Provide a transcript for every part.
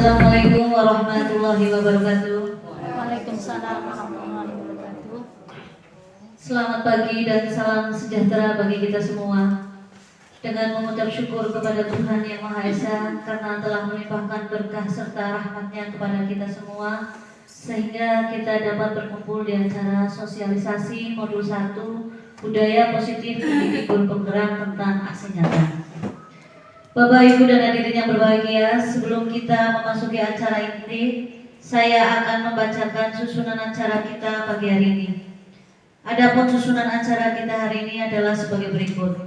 Assalamualaikum warahmatullahi wabarakatuh. Waalaikumsalam warahmatullahi wabarakatuh. Selamat pagi dan salam sejahtera bagi kita semua. Dengan mengucap syukur kepada Tuhan Yang Maha Esa karena telah melimpahkan berkah serta rahmat-Nya kepada kita semua, sehingga kita dapat berkumpul di acara sosialisasi modul 1 Budaya Positif Pendidik Berpenggerak tentang Aksi Nyata. Bapak, Ibu, dan hadirin yang berbahagia, sebelum kita memasuki acara inti, saya akan membacakan susunan acara kita pagi hari ini. Adapun susunan acara kita hari ini adalah sebagai berikut.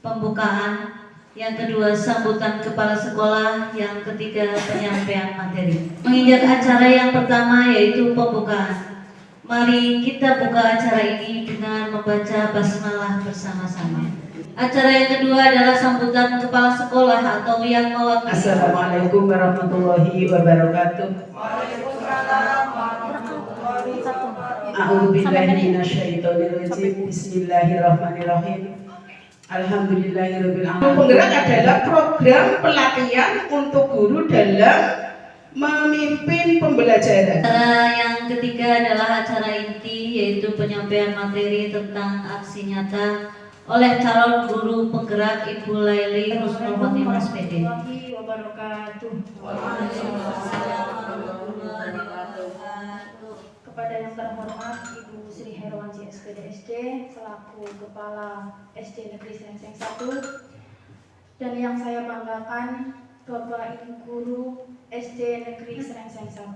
Pembukaan, yang kedua sambutan kepala sekolah, yang ketiga penyampaian materi. Menginjak acara yang pertama yaitu pembukaan. Mari kita buka acara ini dengan membaca basmalah bersama-sama. Acara yang kedua adalah sambutan kepala sekolah atau yang mewakili. Assalamualaikum warahmatullahi wabarakatuh. Waalaikumsalam warahmatullahi wabarakatuh. A'udzubillahi minasyaitonirrajim. Bismillahirrahmanirrahim. Alhamdulillahirabbil alamin. Penggerak adalah program pelatihan untuk guru dalam memimpin pembelajaran. Acara yang ketiga adalah acara inti yaitu penyampaian materi tentang aksi nyata oleh calon guru penggerak Ibu Laili Husnul Khotimah SPD. Kepada yang terhormat Ibu Sri Herwanci SPD SD selaku Kepala SD Negeri Serengseng 1, dan yang saya banggakan Bapak Ibu Guru SD Negeri Serengseng 1.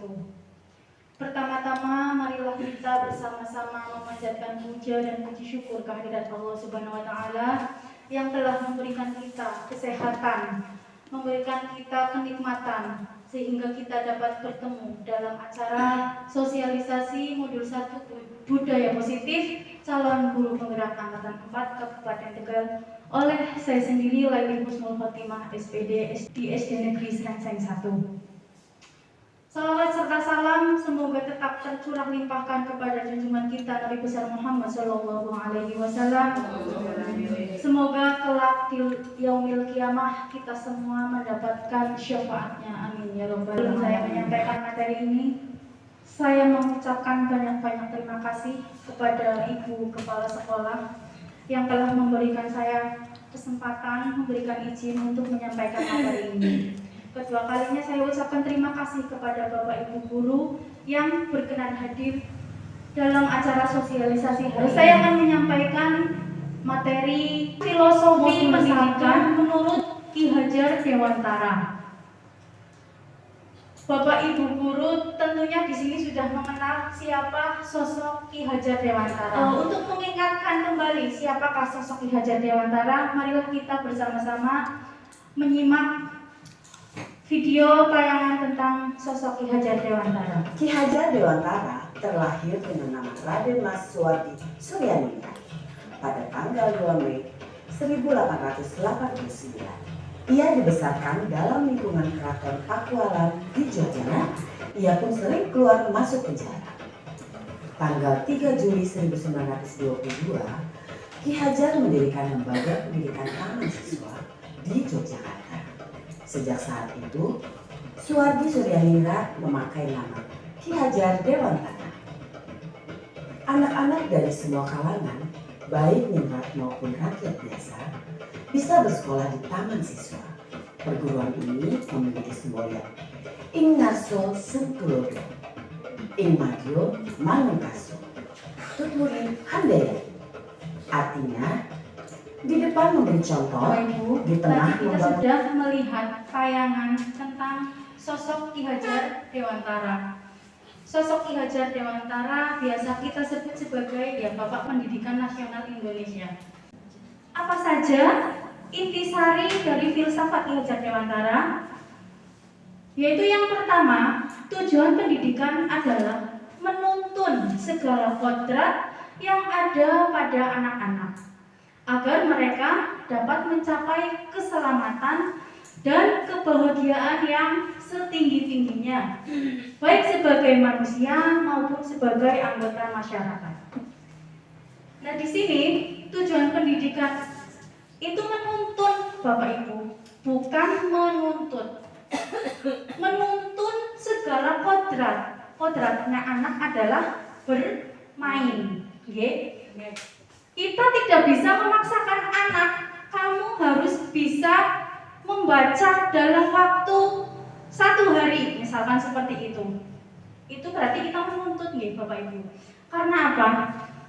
Pertama-tama marilah kita bersama-sama memanjatkan puja dan puji syukur kehadirat Allah Subhanahu wa taala yang telah memberikan kita kesehatan, memberikan kita kenikmatan sehingga kita dapat bertemu dalam acara sosialisasi modul 1 Budaya Positif calon guru penggerak angkatan 4 Kabupaten Tegal oleh saya sendiri Laili Husnul Khotimah SPD di SD Negeri Serengseng 1. Salawat serta salam semoga tetap tercurah limpahkan kepada junjungan kita Nabi besar Muhammad Shallallahu Alaihi Wasallam. Semoga kelak di yaumil kiamah kita semua mendapatkan syafaatnya. Amin ya robbal alamin. Sebelum saya menyampaikan materi ini, saya mengucapkan banyak-banyak terima kasih kepada Ibu Kepala Sekolah yang telah memberikan saya kesempatan, memberikan izin untuk menyampaikan materi ini. Kedua kalinya saya ucapkan terima kasih kepada Bapak Ibu Guru yang berkenan hadir dalam acara sosialisasi hari ini. Saya akan menyampaikan materi filosofi pendidikan menurut Ki Hajar Dewantara. Bapak Ibu Guru tentunya di sini sudah mengenal siapa sosok Ki Hajar Dewantara. Untuk mengingatkan kembali siapakah sosok Ki Hajar Dewantara, marilah kita bersama-sama menyimak video tayangan tentang sosok Ki Hajar Dewantara. Ki Hajar Dewantara terlahir dengan nama Raden Mas Suwardi Suryaningrat pada tanggal 2 Mei 1889. Ia dibesarkan dalam lingkungan keraton Pakualam di Jawa Tengah. Ia pun sering keluar masuk penjara. Tanggal 3 Juli 1922, Ki Hajar mendirikan lembaga pendidikan taman siswa di Yogyakarta. Sejak saat itu, Suwardi Suryaningrat memakai nama Ki Hajar Dewantara. Anak-anak dari semua kalangan, baik ningrat maupun rakyat biasa, bisa bersekolah di taman siswa. Perguruan ini memiliki semboyan Ing Narso Sengkulodo, Ing Madyo Manungkaso, Tuturi Handayani. Artinya, di depan memberi contoh, Ibu, di tengah kita membangun. sudah melihat tayangan tentang sosok Ki Hajar Dewantara. Sosok Ki Hajar Dewantara biasa kita sebut sebagai Bapak Pendidikan Nasional Indonesia. Apa saja intisari dari filsafat Ki Hajar Dewantara? Yaitu yang pertama, tujuan pendidikan adalah menuntun segala kodrat yang ada pada anak-anak agar mereka dapat mencapai keselamatan dan kebahagiaan yang setinggi-tingginya, baik sebagai manusia maupun sebagai anggota masyarakat. Nah, di sini tujuan pendidikan itu menuntun, Bapak Ibu, bukan menuntut. menuntun segala kodrat. Kodratnya anak adalah bermain. Kita tidak bisa memaksakan anak, kamu harus bisa membaca dalam waktu 1 hari, misalkan seperti itu. Itu berarti kita menuntut Bapak Ibu. Karena apa?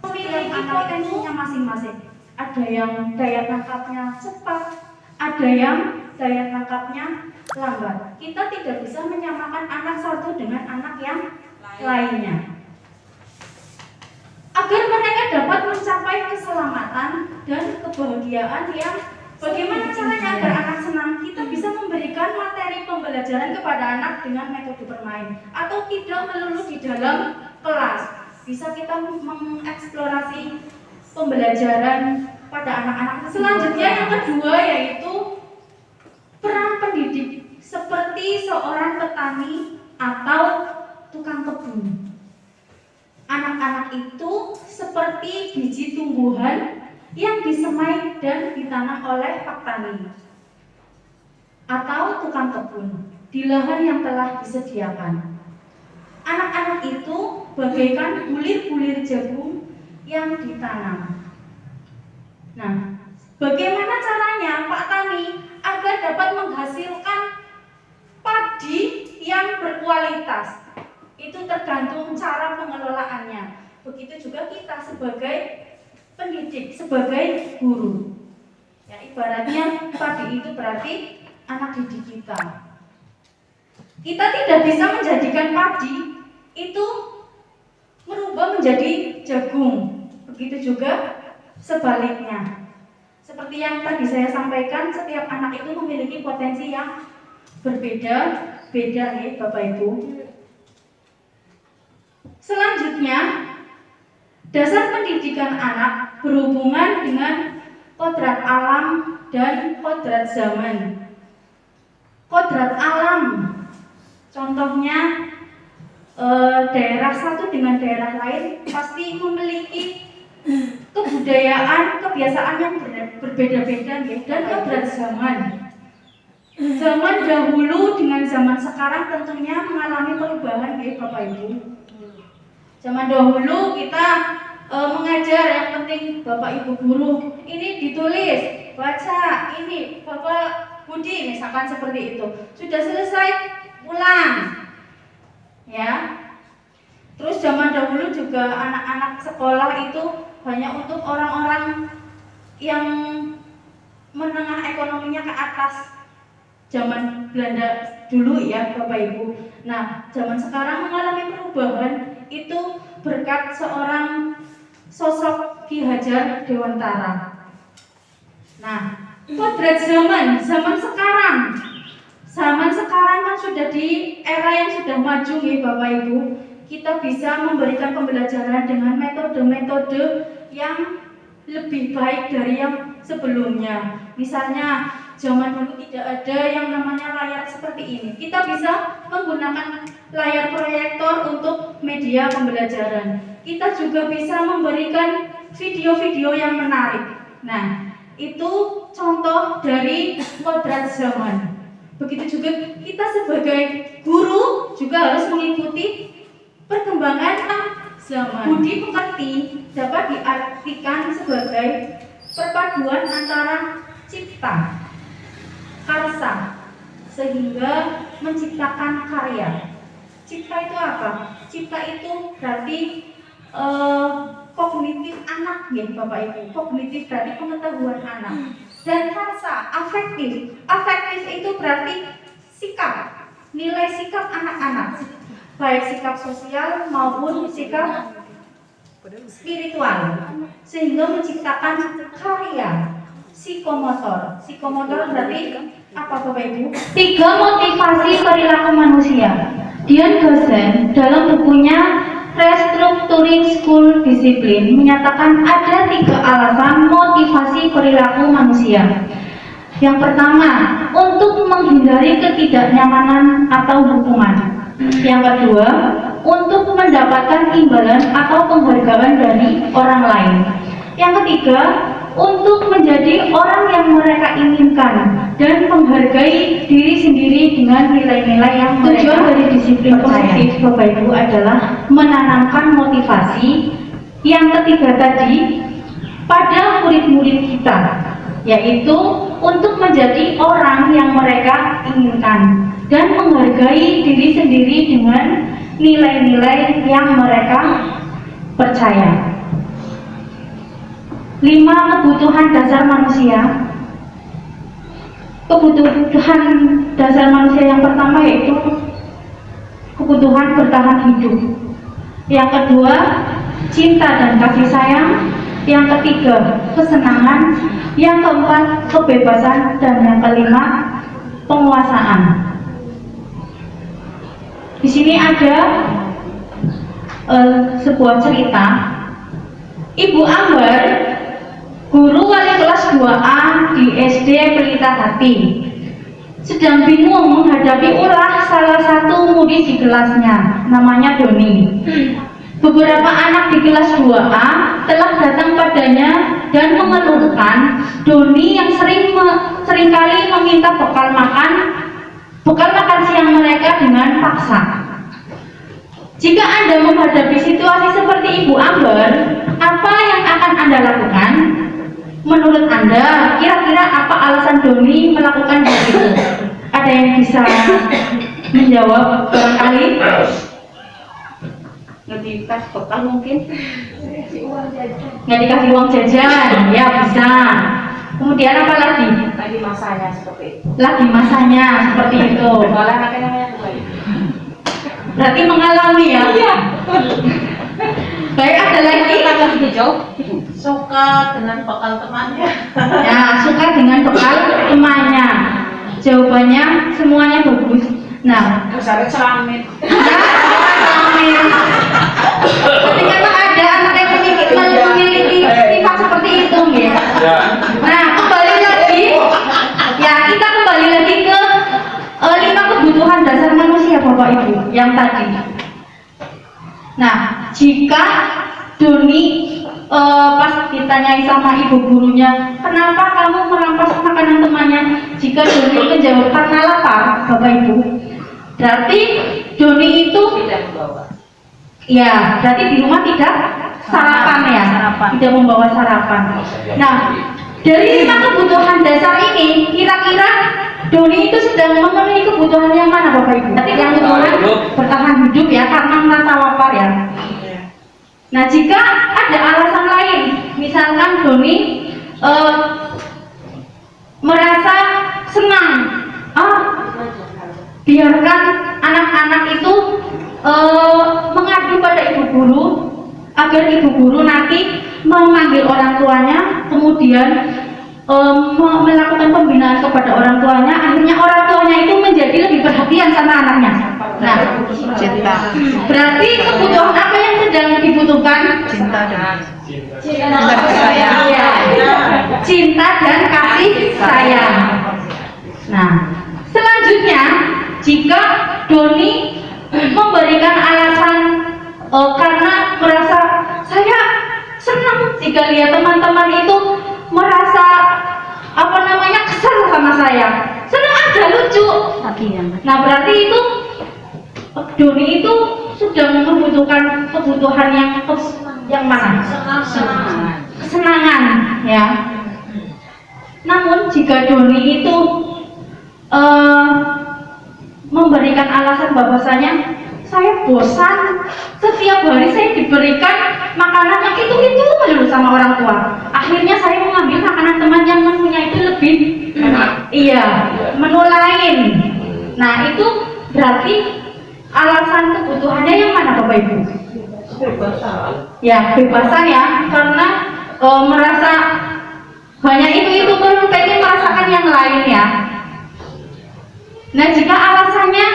Memiliki potensinya masing-masing. Ada yang daya tangkapnya cepat, ada yang daya tangkapnya lambat. Kita tidak bisa menyamakan anak satu dengan anak yang lainnya. Agar mereka dapat mencapai keselamatan dan kebahagiaan yang bagaimana caranya agar anak senang, kita bisa memberikan materi pembelajaran kepada anak dengan metode bermain atau tidak melulu di dalam kelas. Bisa kita mengeksplorasi pembelajaran pada anak-anak. Selanjutnya yang kedua yaitu peran pendidik seperti seorang petani atau tukang kebun. Anak-anak itu seperti biji tumbuhan yang disemai dan ditanam oleh petani atau tukang kebun di lahan yang telah disediakan. Anak-anak itu bagaikan bulir-bulir jagung yang ditanam. Nah, bagaimana caranya Pak Tani agar dapat menghasilkan padi yang berkualitas? Itu tergantung cara pengelolaannya. Begitu juga kita sebagai pendidik, sebagai guru. Ya, ibaratnya padi itu berarti anak didik kita. Kita tidak bisa menjadikan padi itu merubah menjadi jagung. Begitu juga sebaliknya. Seperti yang tadi saya sampaikan, setiap anak itu memiliki potensi yang berbeda-beda ya Bapak Ibu. Selanjutnya, dasar pendidikan anak berhubungan dengan kodrat alam dan kodrat zaman. Kodrat alam, contohnya daerah satu dengan daerah lain pasti memiliki kebudayaan, kebiasaan yang berbeda-beda ya. Dan kodrat zaman. Zaman dahulu dengan zaman sekarang tentunya mengalami perubahan ya Bapak Ibu. Zaman dahulu kita mengajar, yang penting Bapak Ibu guru ini ditulis, baca, ini Bapak Budi misalkan seperti itu. Sudah selesai, pulang. Ya. Terus zaman dahulu juga anak-anak sekolah itu hanya untuk orang-orang yang menengah ekonominya ke atas. Zaman Belanda dulu ya Bapak Ibu. Nah, zaman sekarang mengalami perubahan itu berkat seorang sosok Ki Hajar Dewantara. Nah, kodrat zaman sekarang kan sudah di era yang sudah maju ya Bapak Ibu. Kita bisa memberikan pembelajaran dengan metode-metode yang lebih baik dari yang sebelumnya. Misalnya zaman dulu tidak ada yang namanya layar seperti ini. Kita bisa menggunakan layar proyektor untuk media pembelajaran. Kita juga bisa memberikan video-video yang menarik. Nah, itu contoh dari kodrat zaman. Begitu juga kita sebagai guru juga harus mengikuti perkembangan zaman. Budi pekerti dapat diartikan sebagai perpaduan antara cipta, karsa, sehingga menciptakan karya. Cipta itu apa? Cipta itu berarti kognitif anak ya Bapak Ibu. Kognitif berarti pengetahuan anak. Dan karsa, afektif. Afektif itu berarti sikap, nilai sikap anak-anak, baik sikap sosial maupun sikap spiritual, sehingga menciptakan karya. Psikomotor. Psikomotor berarti apa Bapak Ibu? 3 motivasi perilaku manusia. Dian Dosen dalam bukunya Restructuring School Discipline menyatakan ada 3 alasan motivasi perilaku manusia. Yang pertama, untuk menghindari ketidaknyamanan atau hukuman. Yang kedua, untuk mendapatkan imbalan atau penghargaan dari orang lain. Yang ketiga, untuk menjadi orang yang mereka inginkan. dan menghargai diri sendiri dengan nilai-nilai yang tujuan dari disiplin positif Bapak Ibu adalah menanamkan motivasi yang ketiga tadi pada murid-murid kita, yaitu untuk menjadi orang yang mereka inginkan dan menghargai diri sendiri dengan nilai-nilai yang mereka percaya. 5 kebutuhan dasar manusia. Kebutuhan dasar manusia yang pertama yaitu kebutuhan bertahan hidup. Yang kedua, cinta dan kasih sayang. Yang ketiga, kesenangan. Yang keempat, kebebasan. Dan yang kelima, penguasaan. Di sini ada sebuah cerita. Ibu Ambar, guru wali kelas 2A di SD Pelita Hati, sedang bingung menghadapi ulah salah satu murid di kelasnya, namanya Doni. Beberapa anak di kelas 2A telah datang padanya dan mengeluhkan Doni yang seringkali meminta bekal makan siang mereka dengan paksa. Jika Anda menghadapi situasi seperti Ibu Ambar, apa yang akan Anda lakukan? Menurut Anda, kira-kira apa alasan Doni melakukan hal itu? Ada yang bisa menjawab barangkali? Nggak dikasih bekal mungkin? Nggak dikasih uang jajan? Ya bisa. Kemudian apa lagi? Lagi masanya seperti itu. Lagi masanya seperti itu. Soalnya anaknya namanya kembali. Berarti mengalami ya? Iya. Baik, ada lagi? Hijau. Suka dengan bekal temannya. Ya, suka dengan bekal temannya. Jawabannya semuanya bagus. Nah, Misalnya ceramit. tapi memang ada anak yang memiliki sifat seperti itu, ya. Nah, kembali lagi, ya kita kembali lagi ke 5 kebutuhan dasar manusia, Bapak Ibu, yang tadi. Nah, jika Doni pas ditanyai sama ibu gurunya, kenapa kamu merampas makanan temannya? Jika Doni menjawab karena lapar, Bapak Ibu, berarti Doni itu Tidak membawa. ya, berarti di rumah tidak sarapan ya, tidak membawa sarapan. Nah, dari 5 kebutuhan dasar ini, kira-kira Doni itu sedang memenuhi kebutuhan yang mana, Bapak Ibu? Berarti yang kebutuhan bertahan hidup ya, karena merasa lapar ya. Nah, jika ada alasan lain, misalkan Doni merasa senang, biarkan anak-anak itu mengadu pada ibu guru agar ibu guru nanti memanggil orang tuanya, kemudian melakukan pembinaan kepada orang tuanya. Akhirnya orang tuanya itu menjadi lebih perhatian sama anaknya. Nah, Cinta. berarti kebutuhan apa yang sedang dibutuhkan? Cinta dan Kasih sayang. Iya. Cinta dan kasih sayang. Nah, selanjutnya jika Doni memberikan alasan karena merasa saya senang jika lihat teman-teman itu merasa kesal sama saya, senang aja, lucu. Nah, berarti itu Doni itu sedang membutuhkan kebutuhan yang mana? Kesenangan ya. Namun jika Doni itu memberikan alasan bahwasanya saya bosan, setiap hari saya diberikan makanan yang itu melulu sama orang tua. Akhirnya saya mengambil makanan teman yang menunya itu lebih menu lain. Nah, itu berarti alasan kebutuhannya yang mana, Bapak Ibu? Ya, bebasan ya, karena merasa banyak itu perlu pengen merasakan yang lain ya. Nah, jika alasannya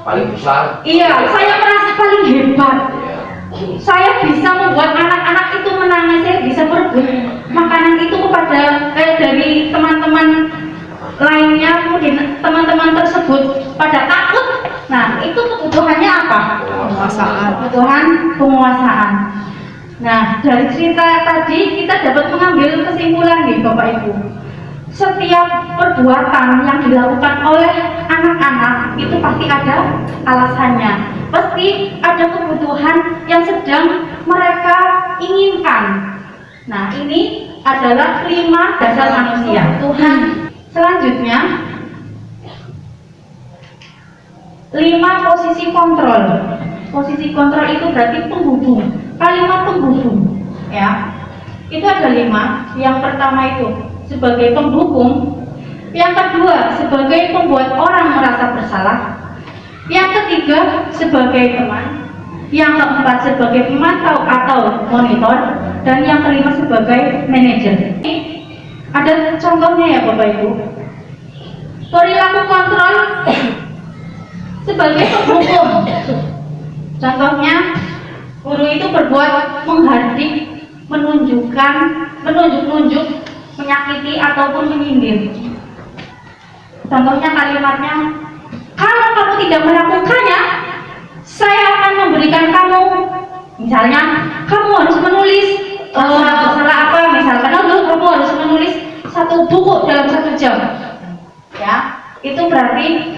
paling besar. Iya, saya merasa paling hebat. Saya bisa membuat anak-anak itu menangis, saya bisa berebut makanan itu kepada dari teman-teman lainnya, kemudian teman-teman tersebut pada takut. Nah, itu kebutuhannya apa? Penguasaan. Kebutuhan penguasaan. Nah, dari cerita tadi kita dapat mengambil kesimpulan nih, Bapak Ibu. setiap perbuatan yang dilakukan oleh anak-anak itu pasti ada alasannya, pasti ada kebutuhan yang sedang mereka inginkan. Nah, ini adalah 5 dasar manusia Tuhan. Selanjutnya 5 posisi kontrol. Posisi kontrol itu berarti penghubung, kalimat penghubung ya. Itu ada 5. Yang pertama itu sebagai penghubung, yang kedua sebagai pembuat orang merasa bersalah, yang ketiga sebagai teman, yang keempat sebagai pemantau atau monitor, dan yang kelima sebagai manajer. Ada contohnya ya Bapak Ibu. Perilaku kontrol sebagai penghubung. Contohnya, guru itu berbuat menghardik, menunjuk-nunjuk, menyakiti ataupun menyindir. Contohnya kalimatnya, kalau kamu tidak melakukannya, saya akan memberikan kamu, misalnya, kamu harus menulis masalah apa, misalkan, kamu harus menulis 1 buku dalam 1 jam. Ya, itu berarti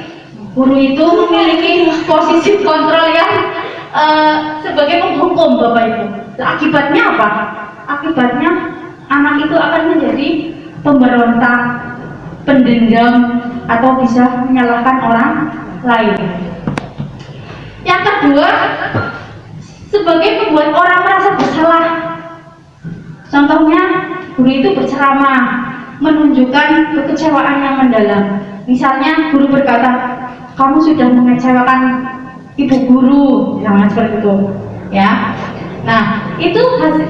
guru itu memiliki posisi kontrol yang sebagai penghukum Bapak Ibu. Akibatnya apa? Akibatnya anak itu akan menjadi pemberontak, pendendam, atau bisa menyalahkan orang lain. Yang kedua, sebagai pembuat orang merasa bersalah. Contohnya, guru itu berceramah, menunjukkan kekecewaan yang mendalam. Misalnya, guru berkata, kamu sudah mengecewakan ibu guru, jangan seperti itu, ya. Nah, itu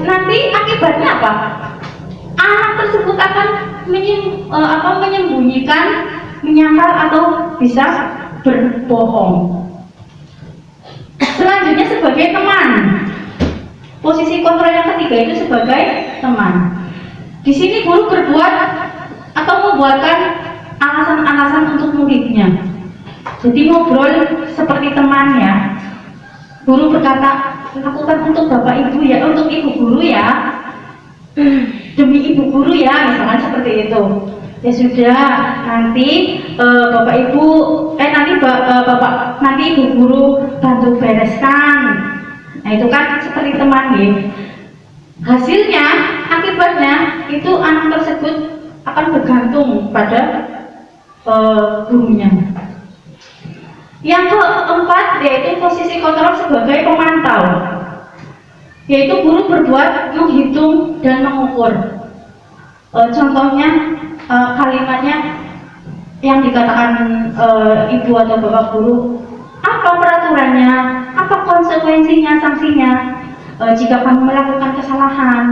nanti akibatnya apa? Anak tersebut akan menyembunyikan, menyangkal, atau bisa berbohong. Selanjutnya sebagai teman. Posisi kontrol yang ketiga itu sebagai teman. Di sini guru berbuat atau membuatkan alasan-alasan untuk muridnya. Jadi ngobrol seperti temannya. Guru berkata, lakukan untuk bapak ibu ya, untuk ibu guru ya, demi ibu guru ya, misalnya seperti itu. Ya sudah, nanti bapak ibu, nanti ibu guru bantu bereskan. Nah itu kan seperti teman ya. Hasilnya, akibatnya itu anak tersebut akan bergantung pada gurunya. Yang keempat yaitu posisi kontrol sebagai pemantau, yaitu guru berbuat menghitung dan mengukur. Contohnya kalimatnya yang dikatakan ibu atau bapak guru, apa peraturannya, apa konsekuensinya, sanksinya jika kamu melakukan kesalahan,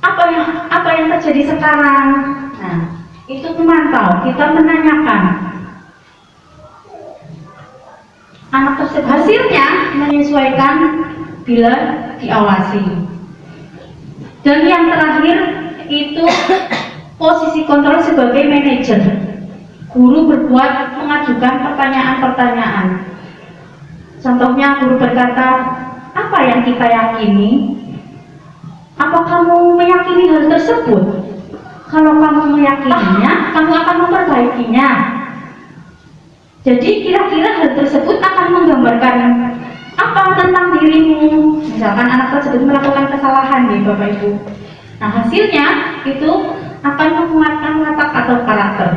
apa yang terjadi sekarang. Nah, itu memantau, kita menanyakan. Anak tersebut hasilnya menyesuaikan bila diawasi. Dan yang terakhir itu posisi kontrol sebagai manajer. Guru berbuat mengajukan pertanyaan-pertanyaan. Contohnya guru berkata, apa yang kita yakini? Apa kamu meyakini hal tersebut? Kalau kamu meyakininya, kamu akan memperbaikinya. Jadi kira-kira hal tersebut akan menggambarkan apa tentang dirimu. Misalkan anak tersebut melakukan kesalahan nih Bapak Ibu. Nah hasilnya itu akan menguatkan watak atau karakter.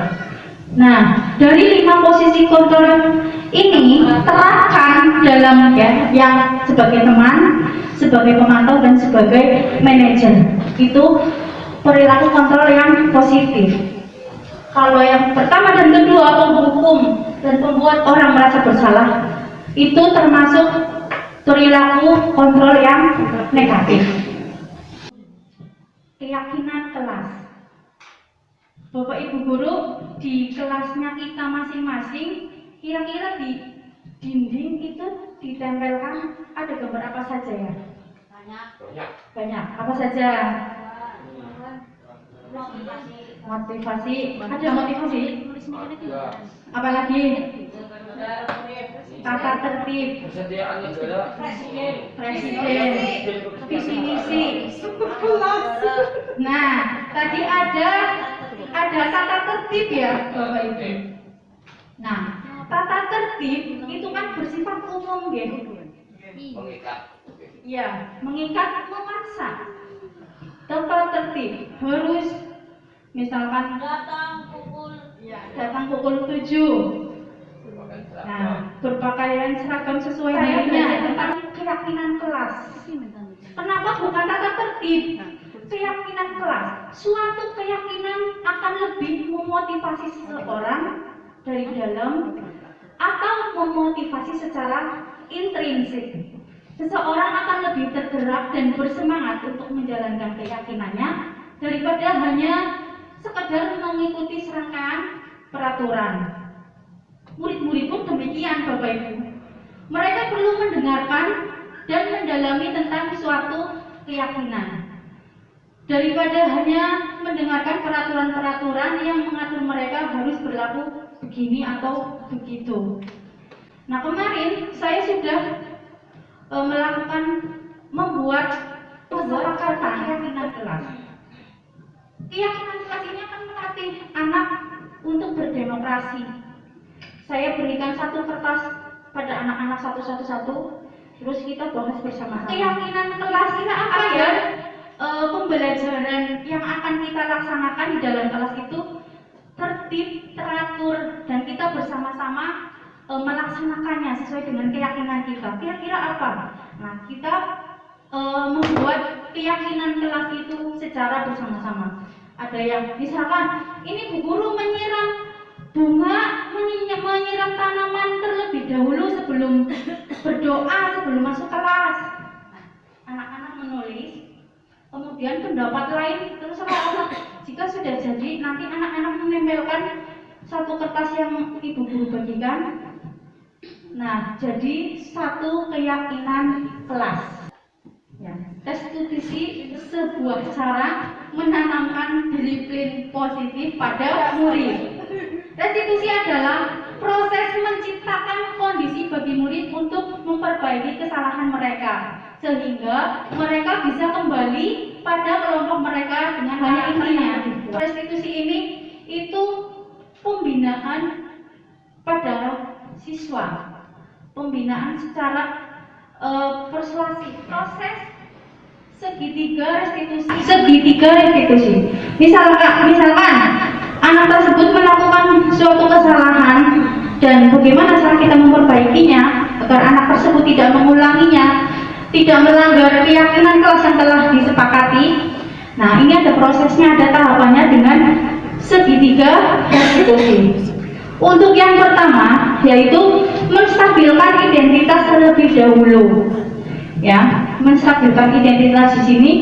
Nah dari 5 posisi kontrol ini terapkan dalam yang sebagai teman, sebagai pemantau, dan sebagai manajer. Itu perilaku kontrol yang positif. Kalau yang pertama dan kedua, penghukum dan membuat orang merasa bersalah, itu termasuk perilaku kontrol yang negatif. Keyakinan kelas. Bapak Ibu guru, di kelasnya kita masing-masing, kira-kira di dinding itu ditempelkan ada gambar apa saja ya? Banyak. Apa saja? Motivasi. Ada motivasi? Apalagi? Tata tertib. Presiden. Visi misi. Nah, tadi ada ya Bapak Ibu. Nah, tata tertib itu kan bersifat umum gitu. Iya, mengikat, memaksa. Tata tertib harus misalkan datang pukul 7. Nah, berpakaian seragam sesuai dirinya tentang keyakinan kelas. Kenapa bukan tata tertib? Keyakinan kelas. Suatu keyakinan akan lebih memotivasi seseorang dari dalam atau memotivasi secara intrinsik. Seseorang akan lebih tergerak dan bersemangat untuk menjalankan keyakinannya daripada hanya sekedar mengikuti serangkaian peraturan. Murid-murid pun demikian Bapak Ibu. Mereka perlu mendengarkan dan mendalami tentang suatu keyakinan daripada hanya mendengarkan peraturan-peraturan yang mengatur mereka harus berlaku begini atau begitu. Nah, kemarin saya sudah membuat kesepakatan keyakinan kelas. Keyakinan kelas ini akan melatih anak untuk berdemokrasi. Saya berikan satu kertas pada anak-anak satu-satu, terus kita bahas bersama. Keyakinan kelas ini apa ya? Pembelajaran yang akan kita laksanakan di dalam kelas itu tertib, teratur, dan kita bersama-sama melaksanakannya sesuai dengan keyakinan kita. Kira-kira apa? Nah, kita membuat keyakinan kelas itu secara bersama-sama. Ada yang misalkan ini Bu Guru menyiram bunga, menyiram tanaman terlebih dahulu sebelum berdoa, sebelum masuk kelas. Anak-anak menulis, kemudian pendapat lain terserah Allah. Jika sudah jadi, nanti anak-anak menempelkan satu kertas yang Ibu Guru bagikan. Nah, jadi satu keyakinan kelas. Ya, restitusi sebuah cara menanamkan disiplin positif pada murid. Restitusi adalah proses menciptakan kondisi bagi murid untuk memperbaiki kesalahan mereka sehingga mereka bisa kembali pada kelompok mereka dengan hanya intinya. Restitusi ini itu pembinaan pada siswa, pembinaan secara persuasif, proses segitiga restitusi. Misalkan anak tersebut melakukan suatu kesalahan dan bagaimana cara kita memperbaikinya agar anak tersebut tidak mengulanginya, tidak melanggar keyakinan kelas yang telah disepakati. Nah, ini ada prosesnya, ada tahapannya dengan segitiga restitusi. Untuk yang pertama yaitu menstabilkan identitas terlebih dahulu. Ya, menstabilkan identitas di sini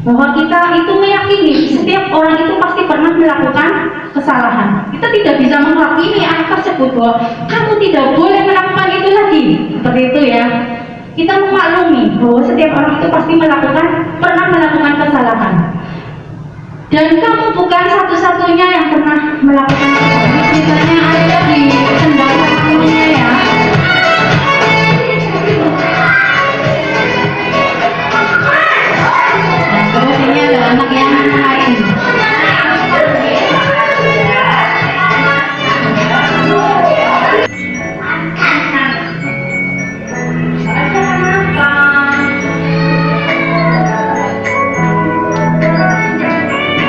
bahwa kita itu meyakini setiap orang itu pasti pernah melakukan kesalahan. Kita tidak bisa menghakimi anak tersebut bahwa kamu tidak boleh melakukan itu lagi. Seperti itu ya. Kita memaklumi bahwa setiap orang itu pasti pernah melakukan kesalahan. Dan kamu bukan satu-satunya yang pernah melakukan kesalahan. Misalnya ada di kendala kamunya ya. Nah, terus ini ada anak yang lain.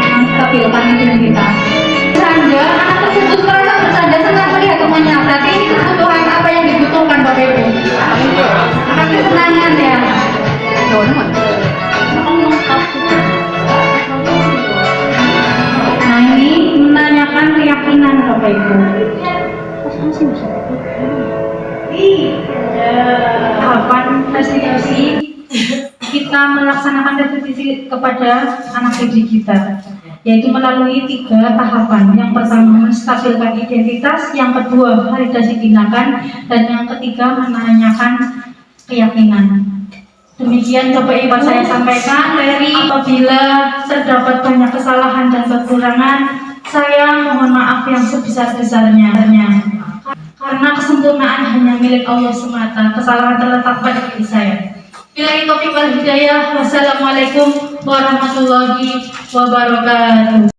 Menstabilkan identitas. Bercanda, anak tersebut merasa bercanda senang melihat temannya. Berarti ini kebutuhan apa yang dibutuhkan Bapak Ibu? Akan kesenangan ya. Nah, ini menanyakan keyakinan Bapak Ibu. Tahapan restitusi, kita melaksanakan restitusi kepada anak didik kita, yaitu melalui 3 tahapan. Yang pertama menstabilkan identitas, yang kedua validasi tindakan, dan yang ketiga menanyakan keyakinan. Demikian Bapak Ibu saya sampaikan. Apabila terdapat banyak kesalahan dan kekurangan, saya mohon maaf yang sebesar-besarnya. Karena kesempurnaan hanya milik Allah semata. Kesalahan terletak pada diri saya. Billahi taufiq wal hidayah. Wassalamualaikum warahmatullahi wabarakatuh.